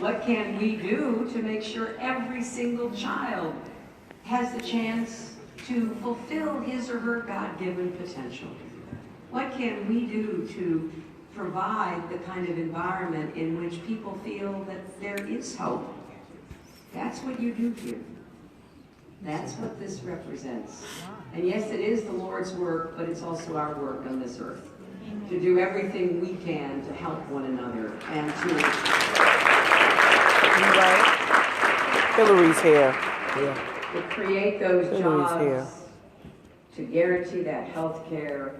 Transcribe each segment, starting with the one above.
What can we do to make sure every single child has the chance to fulfill his or her God-given potential? What can we do to provide the kind of environment in which people feel that there is hope? That's what you do here. That's what this represents. And yes, it is the Lord's work, but it's also our work on this earth. To do everything we can to help one another and to... Right. Hillary's here. Yeah. To create those Hillary's jobs, here. to guarantee that health care,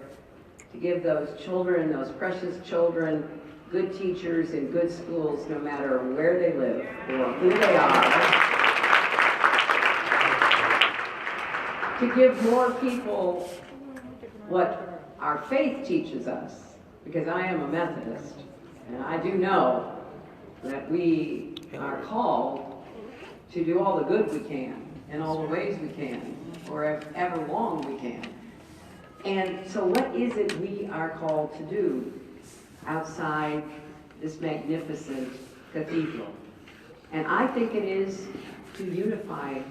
to give those children, those precious children, good teachers in good schools, no matter where they live or who they are. To give more people what our faith teaches us, because I am a Methodist, and I do know that we are called to do all the good we can, in all the ways we can, or ever long we can. And so what is it we are called to do outside this magnificent cathedral? And I think it is to unify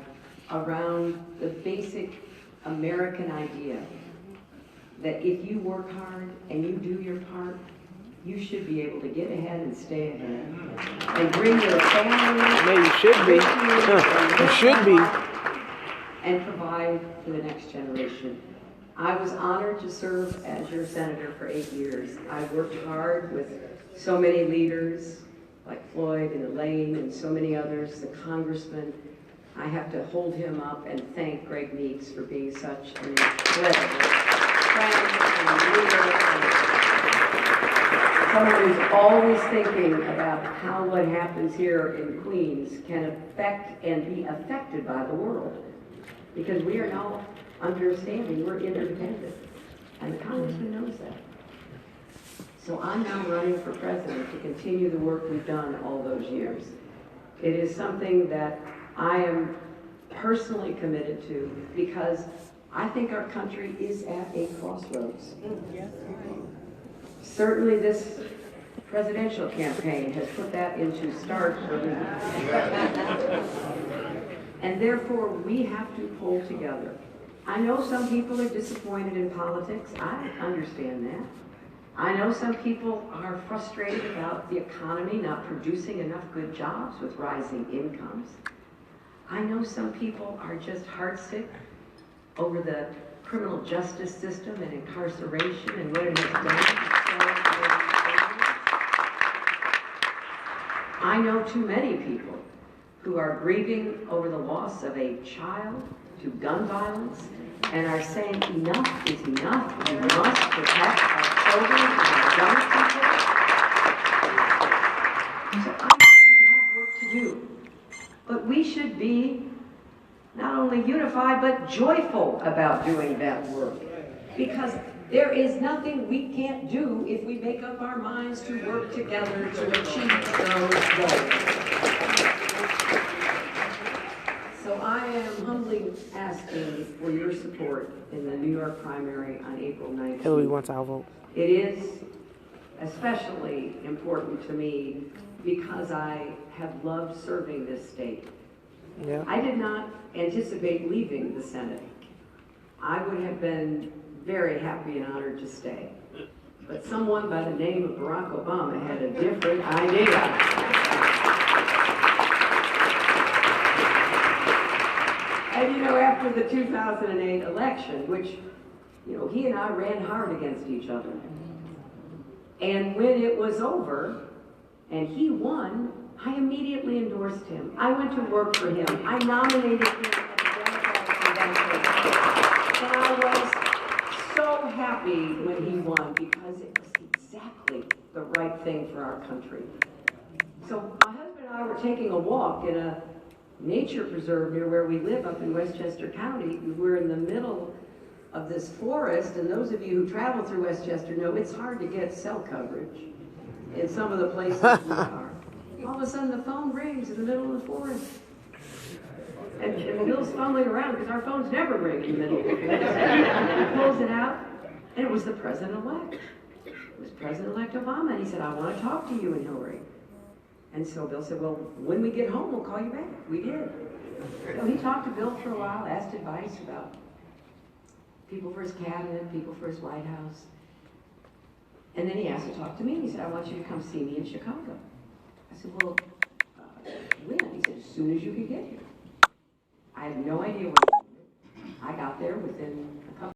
around the basic American idea that if you work hard and you do your part, you should be able to get ahead and stay ahead. And bring your family. Yeah, you should be. You should be. And provide for the next generation. I was honored to serve as your senator for 8 years. I worked hard with so many leaders like Floyd and Elaine and so many others, the congressman. I have to hold him up and thank Greg Meeks for being such an incredible friend and leader. Someone who's always thinking about how what happens here in Queens can affect and be affected by the world. Because we are now understanding we're interdependent. And the congressman knows that. So I'm now running for president to continue the work we've done all those years. It is something that I am personally committed to because I think our country is at a crossroads. Certainly this presidential campaign has put that into stark relief. And therefore we have to pull together. I know some people are disappointed in politics. I understand that. I know some people are frustrated about the economy not producing enough good jobs with rising incomes. I know some people are just heartsick over the criminal justice system and incarceration and what it has done. I know too many people who are grieving over the loss of a child to gun violence and are saying enough is enough. We must protect our children and our young people. So I know we have work to do. But we should be not only unified, but joyful about doing that work. Because there is nothing we can't do if we make up our minds to work together to achieve those goals. So I am humbly asking for your support in the New York primary on April 19th. Hillary wants our vote. It is especially important to me because I have loved serving this state. Yeah. I did not anticipate leaving the Senate. I would have been very happy and honored to stay. But someone by the name of Barack Obama had a different idea. And you know, after the 2008 election, which, you know, he and I ran hard against each other. And when it was over and he won, I immediately endorsed him. I went to work for him. I nominated him at the Democratic convention. And I was so happy when he won because it was exactly the right thing for our country. So my husband and I were taking a walk in a nature preserve near where we live up in Westchester County. We're in the middle of this forest, and those of you who travel through Westchester know it's hard to get cell coverage in some of the places we are. All of a sudden the phone rings in the middle of the forest. And Bill's fumbling around because our phones never ring in the middle of the forest. He pulls it out, and it was the president-elect. It was President-elect Obama, and he said, I want to talk to you and Hillary. And so Bill said, well, when we get home, we'll call you back. We did. So he talked to Bill for a while, asked advice about people for his cabinet, people for his White House. And then he asked to talk to me. He said, I want you to come see me in Chicago. I said, well, when? He said, as soon as you can get here. I had no idea when. I got there within a couple